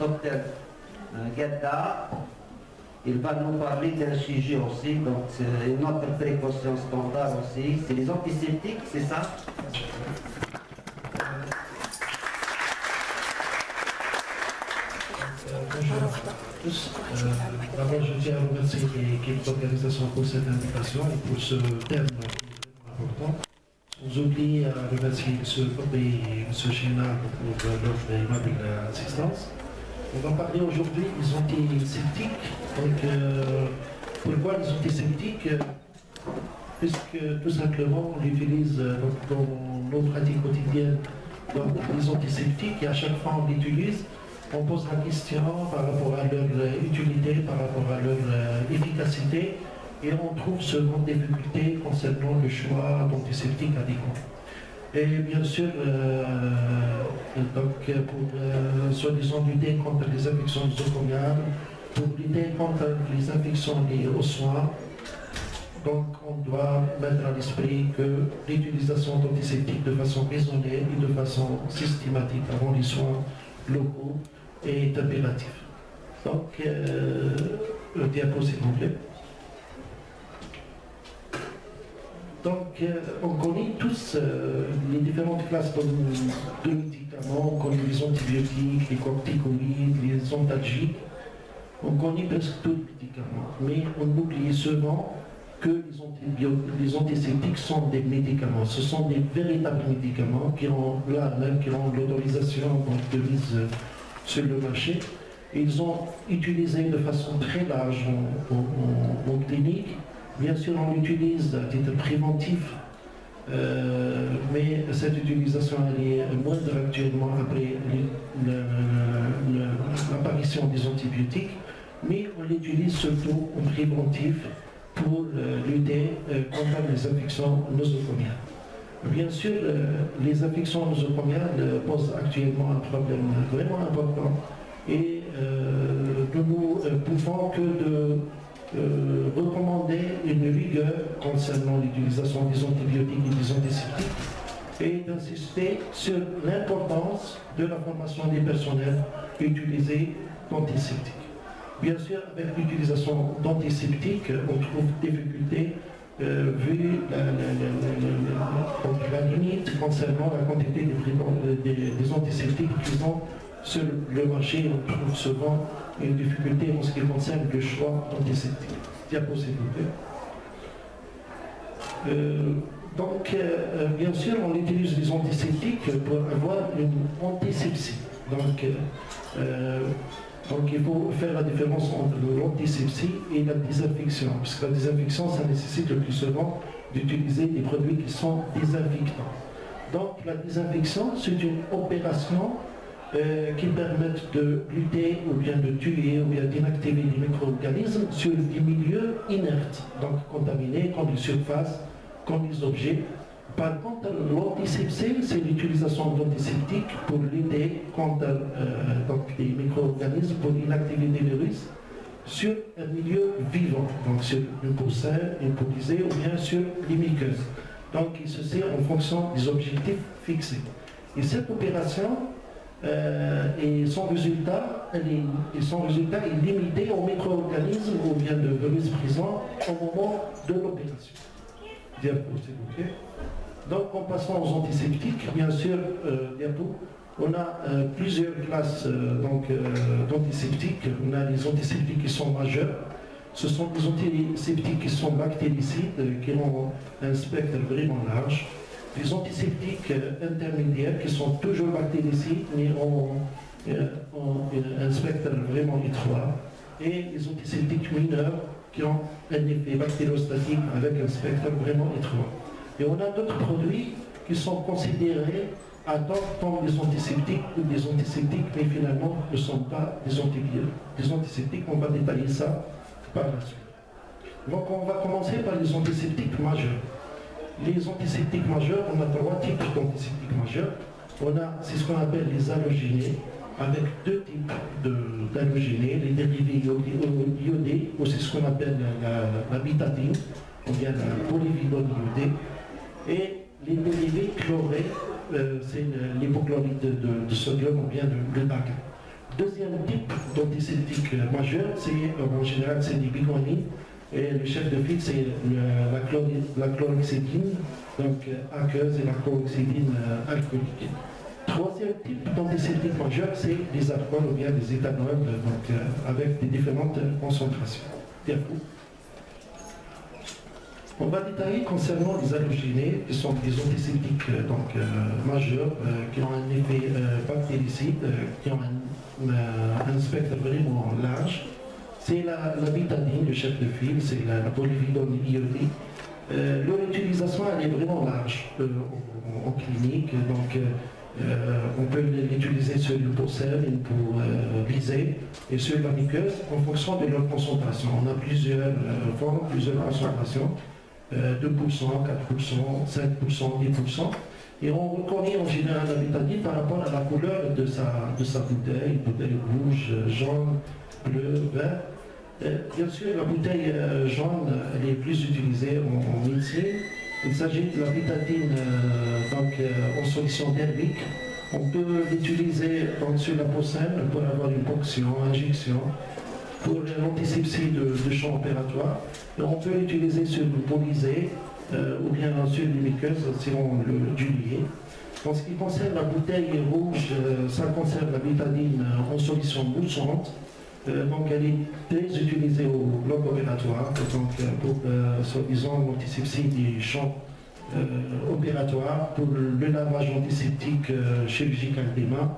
Dr Gadda. Il va nous parler d'un sujet aussi, donc c'est notre précaution standard aussi, c'est les antiseptiques, c'est ça? Bonjour à tous. D'abord, je tiens à remercier l'équipe d'organisation pour cette invitation et pour ce thème important. Sans oublier à remercier M. Popé et M. Chénard pour leur aimable assistance. On va parler aujourd'hui des antiseptiques. Donc, pourquoi les antiseptiques? Puisque tout simplement, on l'utilise dans nos pratiques quotidiennes, donc les antiseptiques, et à chaque fois on l'utilise, on pose la question par rapport à leur utilité, par rapport à leur efficacité, et on trouve seulement des difficultés concernant le choix d'antiseptiques adéquats. Et bien sûr, pour soi-disant lutter contre les infections nosocomiales, pour lutter contre les infections liées aux soins, donc on doit mettre à l'esprit que l'utilisation d'antiseptiques de façon raisonnée et de façon systématique avant les soins locaux est impératif. Donc, le diapo s'il vous plaît. Donc, on connaît tous les différentes classes de médicaments, comme les antibiotiques, les corticoïdes, les antalgiques. On connaît presque tous les médicaments, mais on oublie seulement que les antiseptiques sont des médicaments. Ce sont des véritables médicaments qui ont l'autorisation de mise sur le marché. Ils ont utilisé de façon très large en clinique. Bien sûr, on l'utilise à titre préventif, mais cette utilisation elle est moindre actuellement après l'apparition des antibiotiques, mais on l'utilise surtout en préventif pour lutter contre les infections nosocomiales. Bien sûr, les infections nosocomiales posent actuellement un problème vraiment important et nous ne pouvons que de recommander une rigueur concernant l'utilisation des antibiotiques et des antiseptiques et d'insister sur l'importance de la formation des personnels utilisés d'antiseptiques. Bien sûr, avec l'utilisation d'antiseptiques, on trouve des difficultés vu la limite concernant la quantité des antiseptiques présents sur le marché. On trouve souvent une difficulté en ce qui concerne le choix d'antiseptiques. Diapo s'il vous plaît. Donc, bien sûr, on utilise les antiseptiques pour avoir une antisepsie. Donc il faut faire la différence entre l'antisepsie et la désinfection, puisque la désinfection, ça nécessite le plus souvent d'utiliser des produits qui sont désinfectants. Donc la désinfection, c'est une opération qui permet de lutter ou bien de tuer ou bien d'inactiver les micro-organismes sur des milieux inertes, donc contaminés, comme les surfaces, comme les objets. Par contre, l'antisepsie, c'est l'utilisation d'antiseptiques pour lutter contre les micro-organismes, pour inactiver des virus sur un milieu vivant, donc sur une peau saine, une peau lisée ou bien sur les muqueuses. Donc il se sert en fonction des objectifs fixés. Et cette opération, et son résultat est limité aux micro-organismes ou bien de virus présents au moment de l'opération. Diapo, s'il vous plaît. Donc, en passant aux antiseptiques, bien sûr, diapo, on a plusieurs classes d'antiseptiques. On a les antiseptiques qui sont majeurs. Ce sont des antiseptiques qui sont bactéricides, qui ont un spectre vraiment large. Les antiseptiques intermédiaires qui sont toujours bactéricides, mais ont un spectre vraiment étroit. Et les antiseptiques mineurs qui ont un effet bactériostatique avec un spectre vraiment étroit. Et on a d'autres produits qui sont considérés à tort comme des antiseptiques ou des antiseptiques, mais finalement ne sont pas des antiseptiques. On va détailler ça par la suite. Donc on va commencer par les antiseptiques majeurs. Les antiseptiques majeurs, on a trois types d'antiseptiques majeurs. On a, c'est ce qu'on appelle les halogénés, avec deux types d'halogénés, les dérivés iodés, ou c'est ce qu'on appelle la bitadine, ou bien la polyvinol iodée, et les dérivés chlorés, c'est l'hypochlorite de sodium ou bien de bac. Deuxième type d'antiseptique majeur, c'est en général c'est des bigonies. Et le chef de file, c'est la chlorhexidine, donc aqueuse et la chlorhexidine alcoolique. Troisième type d'antiseptique majeur, c'est les alcools ou bien les éthanols, donc avec des différentes concentrations. On va détailler concernant les halogénés, qui sont des antiseptiques majeurs, qui ont un effet bactéricide, qui ont un spectre vraiment large. C'est la bétadine, le chef de file, c'est la polyvidone iodée. Leur utilisation elle est vraiment large en clinique, donc on peut l'utiliser sur le porcelaine pour liser et sur la muqueuse en fonction de leur concentration. On a plusieurs formes, plusieurs concentrations, 2%, 4%, 5%, 10%. Et on reconnaît en général la bétadine par rapport à la couleur de sa bouteille rouge, jaune, bleu, vert. Bien sûr, la bouteille jaune elle est plus utilisée en médecine. Il s'agit de la bétadine en solution dermique. On peut l'utiliser sur la porcelaine pour avoir une ponction, injection, pour l'antisepsie de champ opératoire. Et on peut l'utiliser sur le polysé ou bien sur les muqueuses si on le dilué. En ce qui concerne la bouteille rouge, ça concerne la bétadine en solution moussante. Donc elle est très utilisée au bloc opératoire, donc pour soi-disant l'antisepsie des champs opératoires, pour le lavage antiseptique chirurgical des mains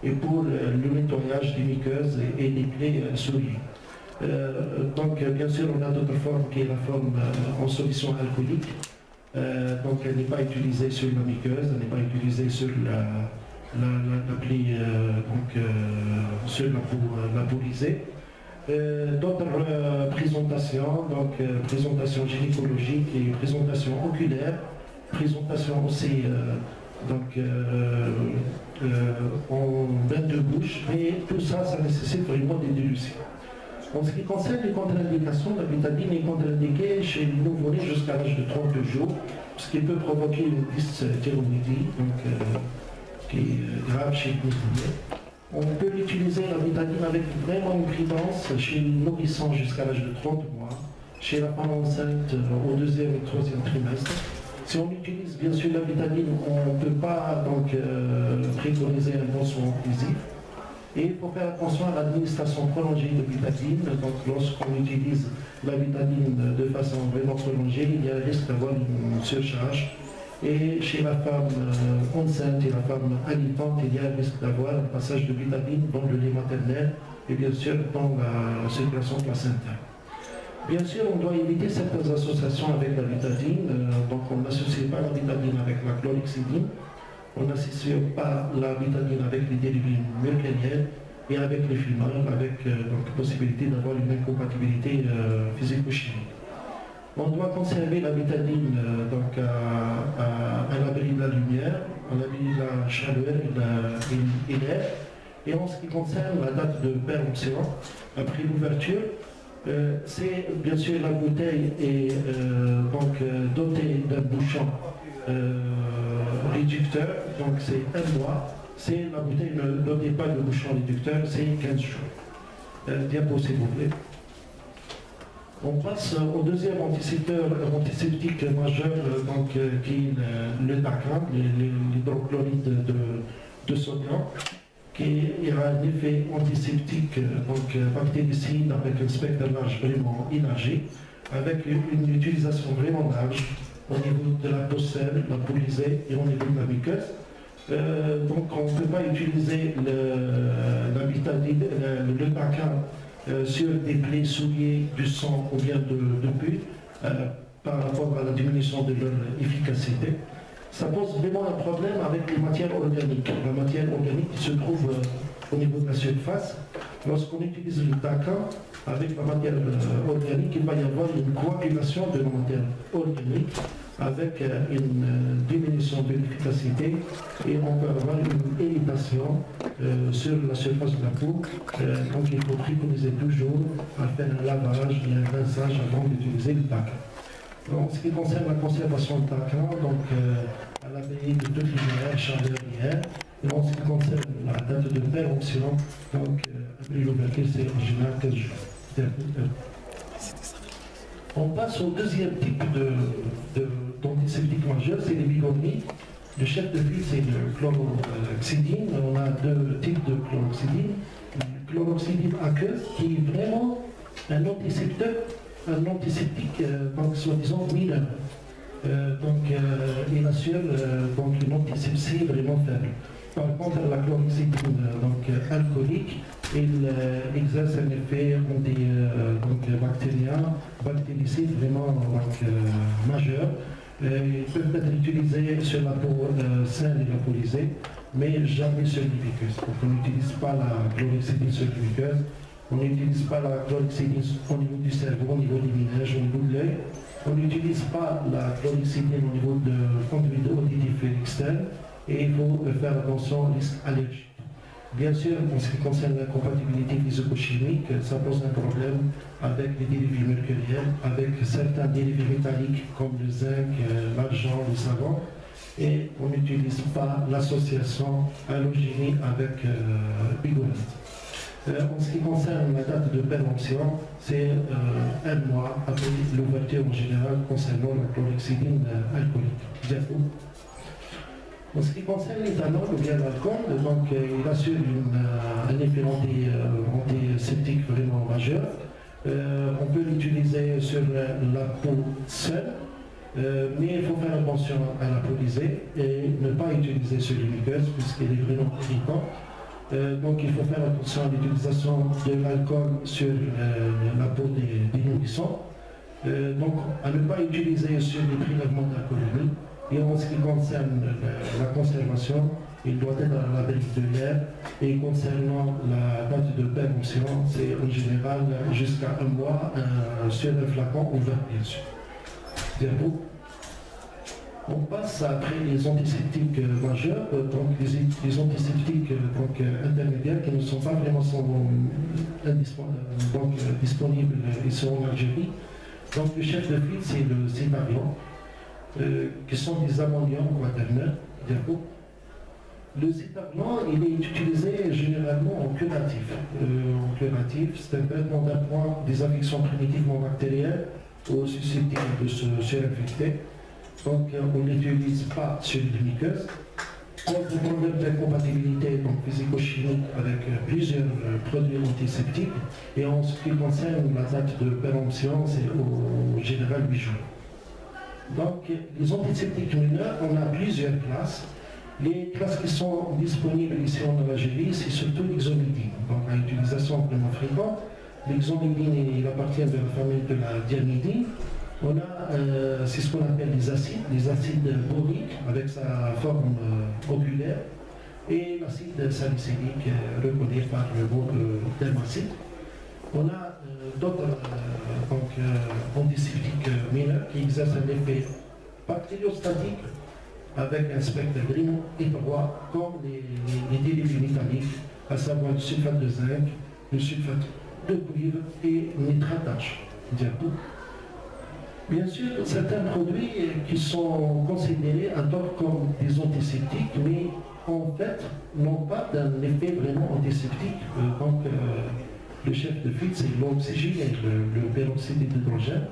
et pour le nettoyage des muqueuses et des plaies souillées. Donc bien sûr on a d'autres formes qui est la forme en solution alcoolique. Donc elle n'est pas utilisée sur la muqueuse, elle n'est pas utilisée sur la plaie pour la polyser. D'autres présentations, donc présentation gynécologique et présentation oculaire, présentation aussi en bain de bouche, mais tout ça, ça nécessite vraiment des dilutions. En ce qui concerne les contre-indications, la bétadine est contre-indiquée chez les nouveau-nés jusqu'à l'âge de 30 jours, ce qui peut provoquer une dysthyroïdie, qui est grave chez le nouveau-né. On peut utiliser la bétadine avec vraiment une prudence chez les nourrissons jusqu'à l'âge de 30 mois, chez la femme enceinte au 2e et 3e trimestre. Si on utilise bien sûr la bétadine, on ne peut pas préconiser un bon soin inclusif. Et il faut faire attention à l'administration prolongée de bétadine. Donc lorsqu'on utilise la bétadine de façon vraiment prolongée, il y a un risque d'avoir une surcharge. Et chez la femme enceinte et la femme allaitante, il y a un risque d'avoir un passage de bétadine dans le lait maternel et bien sûr dans la circulation placentaire. Bien sûr, on doit éviter certaines associations avec la bétadine. Donc on n'associe pas la bétadine avec la chlorhexidine. On n'associe pas la bétadine avec les dérivés mercuriels et avec les fumeurs, avec possibilité d'avoir une incompatibilité physico-chimique. On doit conserver la bétadine à l'abri de la lumière, à l'abri de la chaleur et l'air. Et en ce qui concerne la date de péremption, après l'ouverture, c'est bien sûr la bouteille est dotée d'un bouchon réducteur, donc c'est 1 mois. C'est la bouteille ne donnait pas de bouchon réducteur, c'est 15 jours. Diapo s'il vous plaît. On passe au deuxième antiseptique majeur, qui est le DACA, l'hydrochloride de sodium, qui a un effet antiseptique, bactéricide, avec un spectre large vraiment élargi, avec une utilisation vraiment large au niveau de la porcelaine, la polysée et au niveau de la muqueuse. Donc on ne peut pas utiliser la bétadine, le DACA sur des plaies souillées du sang ou bien de pus par rapport à la diminution de leur efficacité. Ça pose vraiment un problème avec les matières organiques. La matière organique qui se trouve au niveau de la surface. Lorsqu'on utilise le DACA avec la matière organique, il va y avoir une coagulation de la matière organique avec une diminution de l'efficacité et on peut avoir une irritation sur la surface de la peau. Donc il faut préconiser toujours à faire un lavage et un rinçage avant d'utiliser le DACA. En ce qui concerne la conservation de DACA, à l'abri de toutes les lumières, chaleur et air, Et en ce qui concerne la date de péremption, donc après l'ouverture, c'est en général 15 jours. On passe au deuxième type d'antiseptique majeur, c'est les bigornies. Le chef de file, c'est le chloroxidine. On a deux types de chloroxidine. Le chloroxidine aqueuse, qui est vraiment un antiseptique, donc soi-disant mineur. Il assure une antisepsie vraiment faible. Par contre, la chloroxidine alcoolique, il exerce un effet bactéricide vraiment majeur. Ils peuvent être utilisés sur la peau saine et vaporisée, mais jamais sur les muqueuses. Donc on n'utilise pas la chloroxidine sur les muqueuses, on n'utilise pas la chloroxidine au niveau du cerveau, au niveau des ménages, au niveau de l'œil. On n'utilise pas la chloroxidine au niveau de conduite auditive et externe, et il faut faire attention au risque allergique. Bien sûr, en ce qui concerne la compatibilité physico-chimique, ça pose un problème avec les dérivés mercuriels, avec certains dérivés métalliques comme le zinc, l'argent, le savon, et on n'utilise pas l'association halogénie avec bigorite. En ce qui concerne la date de péremption, c'est un mois après l'ouverture en général concernant la chloroxidine alcoolique. En ce qui concerne l'éthanol ou bien l'alcool, il assure un effet antiseptique vraiment majeur. On peut l'utiliser sur la peau seule, mais il faut faire attention à la poliser et ne pas utiliser sur les muqueuses puisqu'elle est vraiment irritante. Donc il faut faire attention à l'utilisation de l'alcool sur la peau des nourrissons. Donc à ne pas utiliser sur les prélèvements d'alcoolémie. Et en ce qui concerne la conservation, il doit être à l'abri de l'air. Et concernant la date de péremption, c'est en général jusqu'à un mois sur un flacon ouvert, bien sûr. On passe après les antiseptiques majeurs, donc les antiseptiques intermédiaires qui ne sont pas vraiment disponibles ici en Algérie. Donc le chef de file, c'est le Cétarion. Qui sont des ammoniums quaternaires. Le Cétarion, il est utilisé généralement en curatif. C'est un traitement d'appoint des affections primitivement bactériennes ou susceptibles de se surinfecter. Donc on ne l'utilise pas sur les muqueuses. Contre le problème d'incompatibilité physico-chimique avec plusieurs produits antiseptiques. Et en ce qui concerne la date de péremption, c'est au général 8 jours. Donc, les antiseptiques mineurs, on a plusieurs classes. Les classes qui sont disponibles ici en Algérie, c'est surtout l'exomidine, donc à utilisation vraiment fréquente. L'exomidine, il appartient de la famille de la diamidine. On a, c'est ce qu'on appelle les acides boriques avec sa forme oculaire, et l'acide salicylique reconnu par le mot d'hermacide. On a d'autres antiseptiques mineurs qui exercent un effet bactériostatique avec un spectre vraiment étroit comme les dérivés métalliques, à savoir le sulfate de zinc, le sulfate de cuivre et le nitrate H. Bien sûr, certains produits qui sont considérés à tort comme des antiseptiques, mais en fait n'ont pas d'un effet vraiment antiseptique. Le chef de file, c'est l'oxygène, le peroxyde d'hydrogène,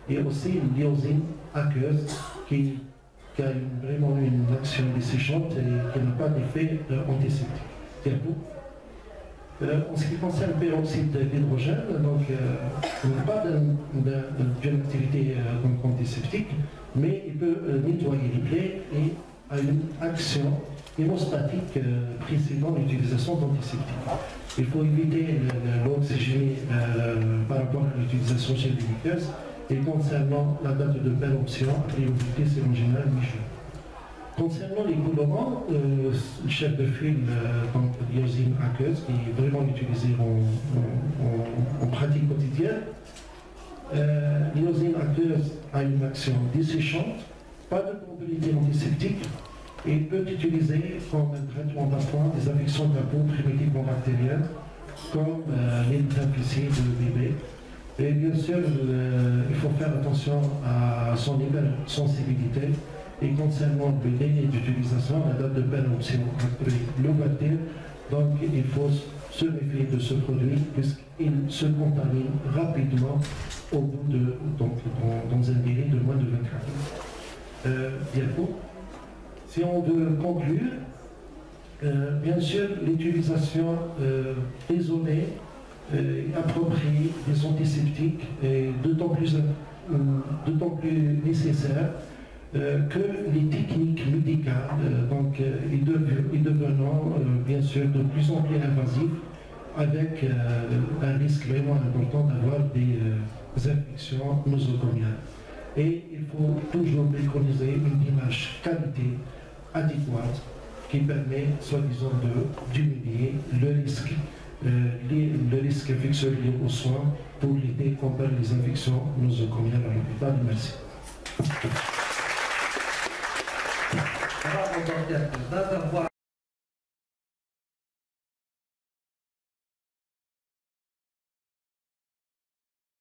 et aussi l'iosine aqueuse qui a vraiment une action desséchante et qui n'a pas d'effet antiseptique. En ce qui concerne le peroxyde d'hydrogène, il n'a pas d'une activité antiseptique, mais il peut nettoyer les plaies et a une action hémostatique précédant l'utilisation d'antiseptiques. Il faut éviter l'oxygénie par rapport à l'utilisation chez les muqueuses. Et concernant la date de péremption, la priorité c'est en général 8 jours. Concernant les colorants, le chef de file, l'iosine aqueuse, qui est vraiment utilisé en pratique quotidienne, l'iosine aqueuse a une action desséchante, pas de propriété antiseptique, et peut être utilisé comme un traitement d'appoint des affections de la peau primitivement bactériennes, comme l'infection de bébé. Et bien sûr, il faut faire attention à son hypersensibilité Et concernant le délai d'utilisation, la date de péremption après l'ouverture, donc il faut se méfier de ce produit puisqu'il se contamine rapidement au bout de, donc, dans un délai de moins de 24 heures. Bientôt. Si on veut conclure, bien sûr, l'utilisation raisonnée et appropriée des antiseptiques est d'autant plus nécessaire que les techniques médicales est devenant bien sûr de plus en plus invasives avec un risque vraiment important d'avoir des infections nosocomiales. Et il faut toujours préconiser une image qualité adéquate qui permet, soi-disant, de diminuer le risque infectieux lié aux soins pour lutter contre les infections nosocomiales à l'hôpital. Merci. On va